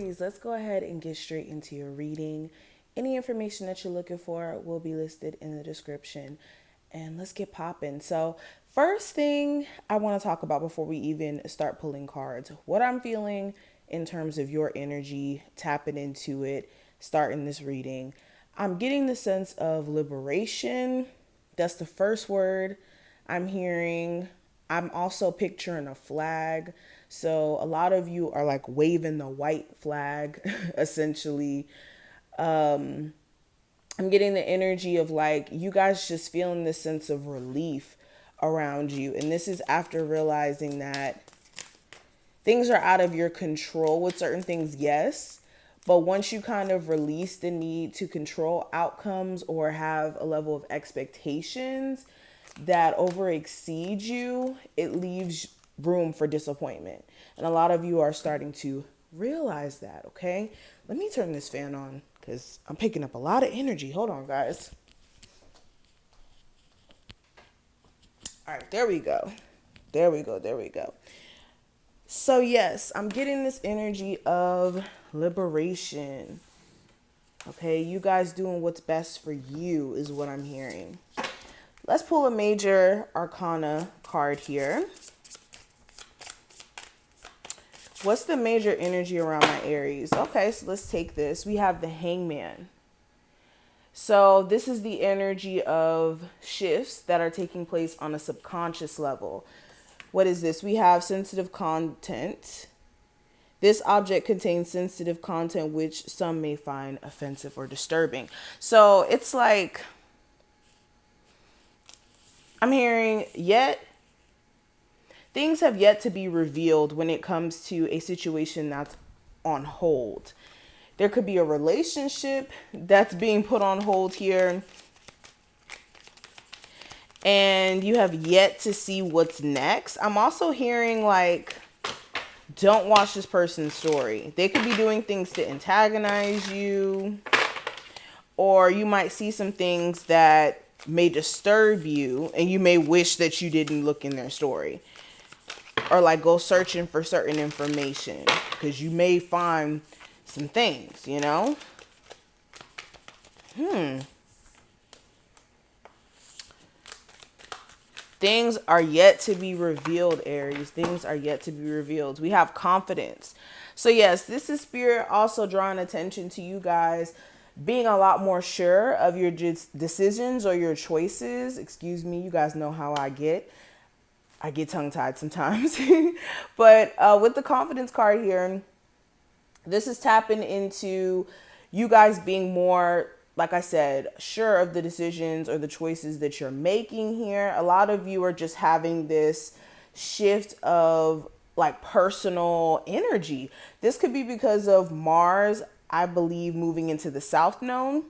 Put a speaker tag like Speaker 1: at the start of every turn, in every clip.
Speaker 1: Aries, let's go ahead and get straight into your reading. Any information that you're looking for will be listed in the description. And let's get popping. So, first thing I want to talk about before we even start pulling cards, what I'm feeling in terms of your energy, tapping into it, starting this reading. I'm getting the sense of liberation. That's the first word I'm hearing. I'm also picturing a flag. So a lot of you are like waving the white flag, essentially. I'm getting the energy of like you guys just feeling this sense of relief around you. And this is after realizing that things are out of your control with certain things, yes. But once you kind of release the need to control outcomes or have a level of expectations that over exceed you, it leaves room for disappointment. And a lot of you are starting to realize that, okay? Let me turn this fan on because I'm picking up a lot of energy. Hold on, guys. All right, there we go. There we go. There we go. So yes, I'm getting this energy of liberation. Okay, you guys doing what's best for you is what I'm hearing. Let's pull a major arcana card here. What's the major energy around my Aries? Okay, so let's take this. We have the Hangman. So this is the energy of shifts that are taking place on a subconscious level. What is this? We have sensitive content. This object contains sensitive content which some may find offensive or disturbing. So it's like, I'm hearing things have yet to be revealed when it comes to a situation that's on hold. There could be a relationship that's being put on hold here. And you have yet to see what's next. I'm also hearing like, don't watch this person's story. They could be doing things to antagonize you. Or you might see some things that may disturb you. And you may wish that you didn't look in their story. Or like go searching for certain information. Because you may find some things, you know? Things are yet to be revealed, Aries. Things are yet to be revealed. We have confidence. So yes, this is Spirit also drawing attention to you guys being a lot more sure of your decisions or your choices. Excuse me, you guys know how I get. I get tongue-tied sometimes. But with the confidence card here, this is tapping into you guys being more, like I said, sure of the decisions or the choices that you're making here. A lot of you are just having this shift of like personal energy. This could be because of Mars, I believe, moving into the South Node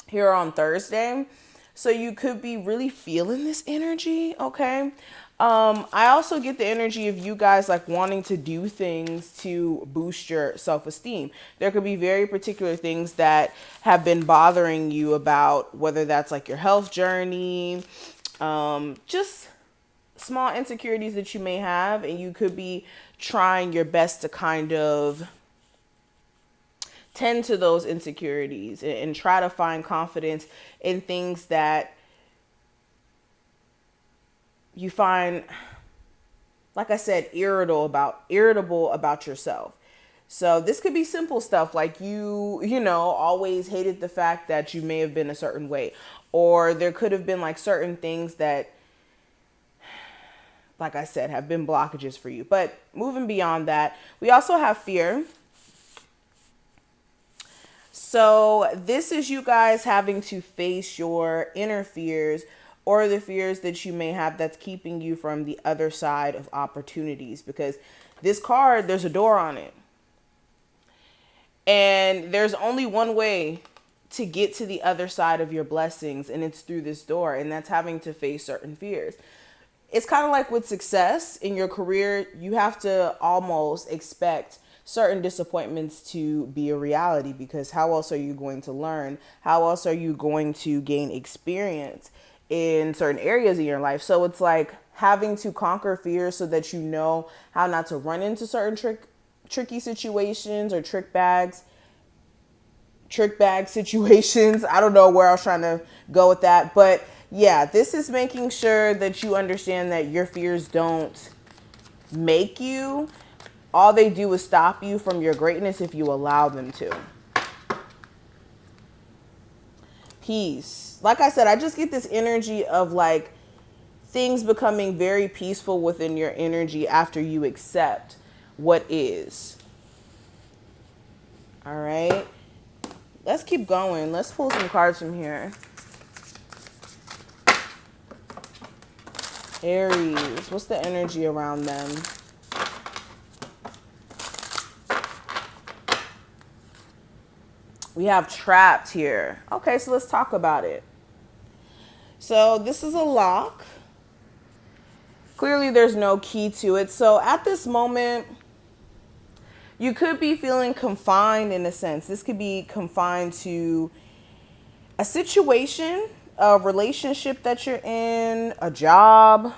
Speaker 1: here on Thursday. So you could be really feeling this energy, okay? I also get the energy of you guys like wanting to do things to boost your self-esteem. There could be very particular things that have been bothering you about, whether that's like your health journey, just small insecurities that you may have, and you could be trying your best to kind of tend to those insecurities and try to find confidence in things that you find, like I said, irritable about yourself. So this could be simple stuff like you know, always hated the fact that you may have been a certain way, or there could have been like certain things that, like I said, have been blockages for you. But moving beyond that, we also have fear. So this is you guys having to face your inner fears or the fears that you may have that's keeping you from the other side of opportunities. Because this card, there's a door on it. And there's only one way to get to the other side of your blessings, and it's through this door, and that's having to face certain fears. It's kind of like with success in your career, you have to almost expect certain disappointments to be a reality, because how else are you going to learn? How else are you going to gain experience in certain areas of your life? So it's like having to conquer fears so that you know how not to run into certain tricky situations or trick bag situations. I don't know where I was trying to go with that, but yeah, this is making sure that you understand that your fears don't make you. All they do is stop you from your greatness if you allow them to. Peace. Like I said, I just get this energy of like things becoming very peaceful within your energy after you accept what is. All right. Let's keep going. Let's pull some cards from here. Aries, what's the energy around them? We have trapped here. Okay, so let's talk about it. So this is a lock. Clearly there's no key to it. So at this moment, you could be feeling confined in a sense. This could be confined to a situation, a relationship that you're in, a job.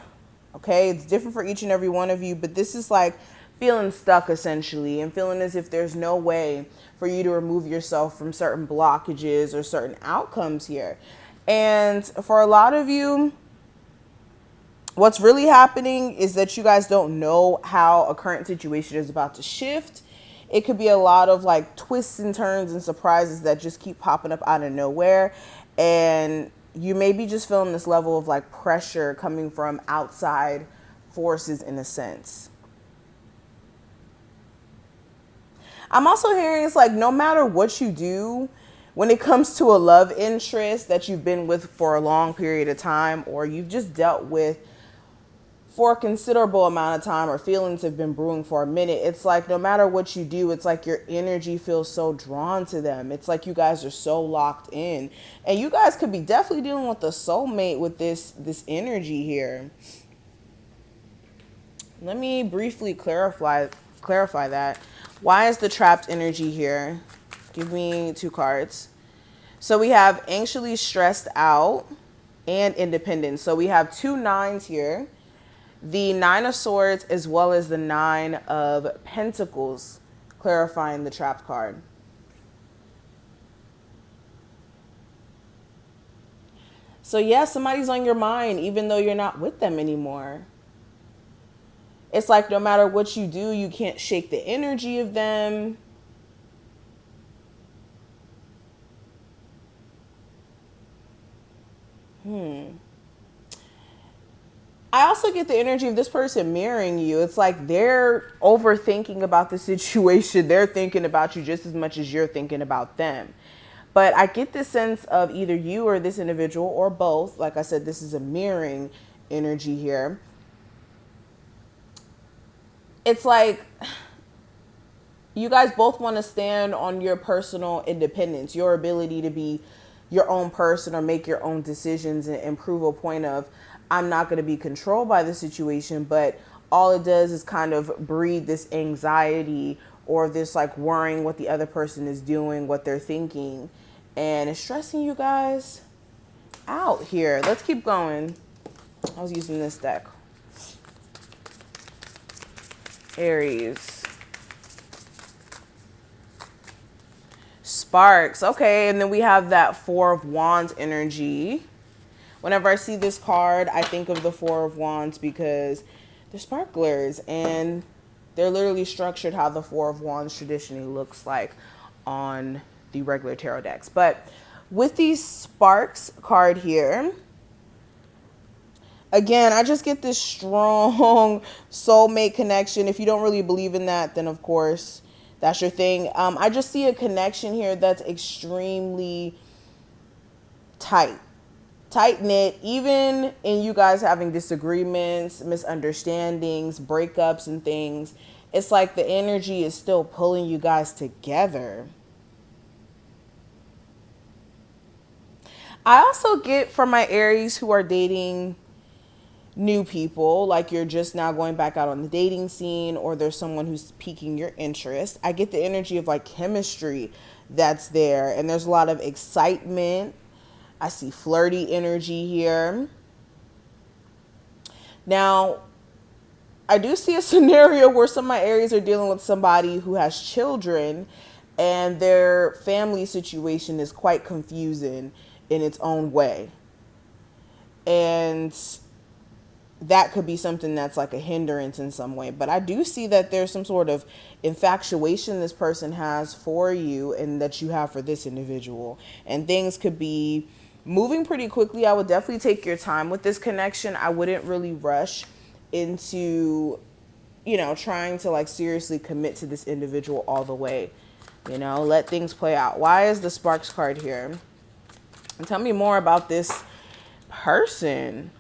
Speaker 1: Okay, it's different for each and every one of you, but this is like feeling stuck essentially and feeling as if there's no way for you to remove yourself from certain blockages or certain outcomes here. And for a lot of you, what's really happening is that you guys don't know how a current situation is about to shift. It could be a lot of like twists and turns and surprises that just keep popping up out of nowhere. And you may be just feeling this level of like pressure coming from outside forces in a sense. I'm also hearing it's like no matter what you do, when it comes to a love interest that you've been with for a long period of time or you've just dealt with for a considerable amount of time or feelings have been brewing for a minute, it's like no matter what you do, it's like your energy feels so drawn to them. It's like you guys are so locked in. And you guys could be definitely dealing with a soulmate with this energy here. Let me briefly clarify that. Why is the trapped energy here? Give me 2 cards. So we have anxiously stressed out and independent. So we have 2 9s here. The 9 of Swords as well as the 9 of Pentacles, clarifying the trapped card. So yeah, somebody's on your mind even though you're not with them anymore. It's like no matter what you do, you can't shake the energy of them. I also get the energy of this person mirroring you. It's like they're overthinking about the situation. They're thinking about you just as much as you're thinking about them. But I get this sense of either you or this individual or both. Like I said, this is a mirroring energy here. It's like you guys both want to stand on your personal independence, your ability to be your own person or make your own decisions and prove a point of, I'm not going to be controlled by the situation, but all it does is kind of breed this anxiety or this like worrying what the other person is doing, what they're thinking, and it's stressing you guys out here. Let's keep going. I was using this deck. Aries. Sparks. Okay, and then we have that 4 of Wands energy. Whenever I see this card, I think of the 4 of Wands because they're sparklers and they're literally structured how the 4 of Wands traditionally looks like on the regular tarot decks. But with these sparks card here, again, I just get this strong soulmate connection. If you don't really believe in that, then of course that's your thing. I just see a connection here that's extremely tight-knit, even in you guys having disagreements, misunderstandings, breakups and things. It's like the energy is still pulling you guys together. I also get from my Aries who are dating new people, like you're just now going back out on the dating scene or there's someone who's piquing your interest. I get the energy of like chemistry that's there and there's a lot of excitement. I see flirty energy here. Now, I do see a scenario where some of my Aries are dealing with somebody who has children and their family situation is quite confusing in its own way. And that could be something that's like a hindrance in some way. But I do see that there's some sort of infatuation this person has for you and that you have for this individual. And things could be moving pretty quickly. I would definitely take your time with this connection. I wouldn't really rush into, you know, trying to like seriously commit to this individual all the way. You know, let things play out. Why is the Sparks card here? And tell me more about this person.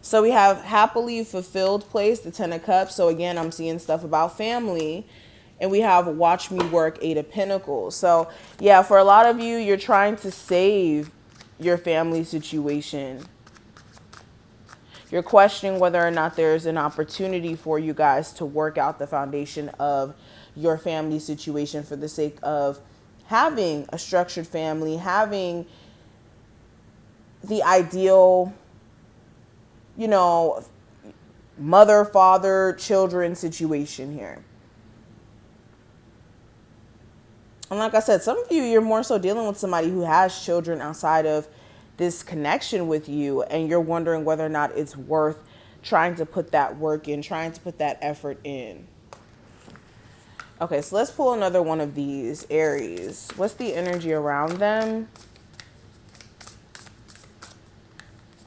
Speaker 1: So we have happily fulfilled place, the 10 of Cups. So again, I'm seeing stuff about family. And we have watch me work, 8 of Pentacles. So yeah, for a lot of you, you're trying to save your family situation. You're questioning whether or not there's an opportunity for you guys to work out the foundation of your family situation for the sake of having a structured family, having the ideal, you know, mother, father, children situation here. And like I said, some of you, you're more so dealing with somebody who has children outside of this connection with you, and you're wondering whether or not it's worth trying to put that work in, trying to put that effort in. Okay, so let's pull another one of these, Aries. What's the energy around them?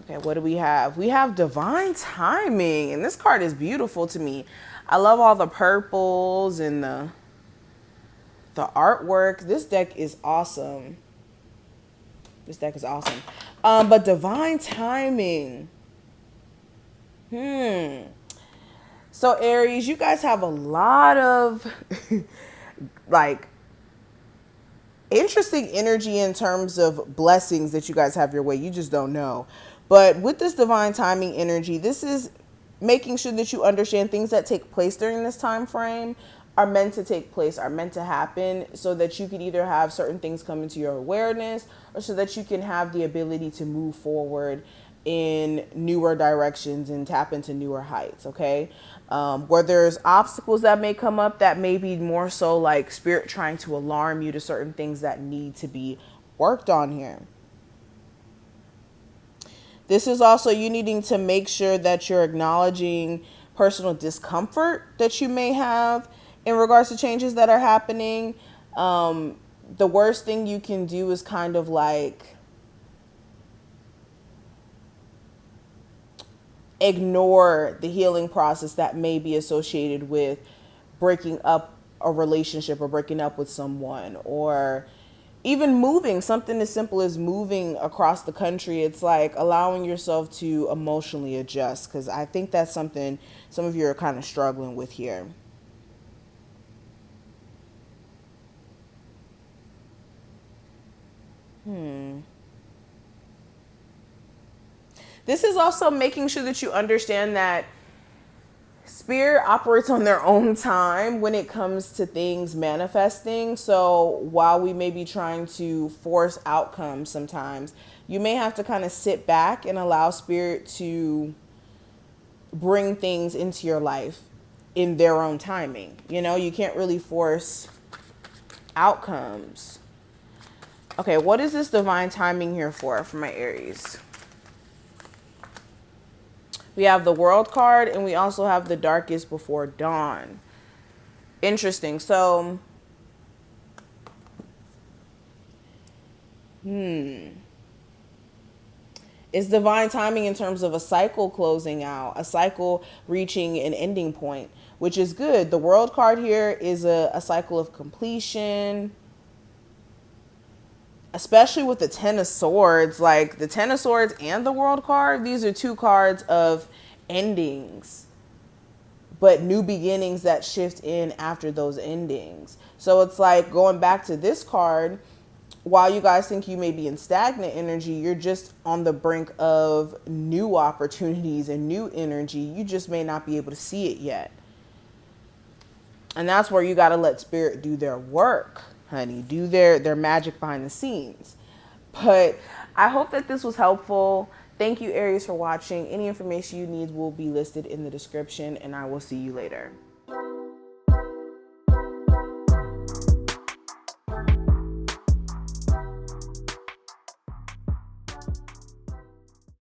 Speaker 1: Okay, what do we have? We have divine timing, and this card is beautiful to me. I love all the purples and the artwork. This deck is awesome. This deck is awesome. But divine timing. So Aries, you guys have a lot of like interesting energy in terms of blessings that you guys have your way. You just don't know. But with this divine timing energy, this is making sure that you understand things that take place during this time frame are meant to take place, are meant to happen, so that you could either have certain things come into your awareness or so that you can have the ability to move forward in newer directions and tap into newer heights. Okay. Where there's obstacles that may come up, that may be more so like spirit trying to alarm you to certain things that need to be worked on here. This is also you needing to make sure that you're acknowledging personal discomfort that you may have in regards to changes that are happening. The worst thing you can do is kind of like ignore the healing process that may be associated with breaking up a relationship or breaking up with someone, or even moving, something as simple as moving across the country. It's like allowing yourself to emotionally adjust, because I think that's something some of you are kind of struggling with here. This is also making sure that you understand that spirit operates on their own time when it comes to things manifesting. So while we may be trying to force outcomes sometimes, you may have to kind of sit back and allow spirit to bring things into your life in their own timing. You know, you can't really force outcomes. Okay, what is this divine timing here for my Aries? We have the World card, and we also have the Darkest Before Dawn. Interesting. So, it's divine timing in terms of a cycle closing out, a cycle reaching an ending point, which is good. The World card here is a cycle of completion, especially with the 10 of Swords. Like the 10 of Swords and the World card, these are two cards of endings, but new beginnings that shift in after those endings. So it's like going back to this card, while you guys think you may be in stagnant energy, you're just on the brink of new opportunities and new energy. You just may not be able to see it yet. And that's where you got to let spirit do their work, honey, do their magic behind the scenes. But I hope that this was helpful. Thank you, Aries, for watching. Any information you need will be listed in the description, and I will see you later.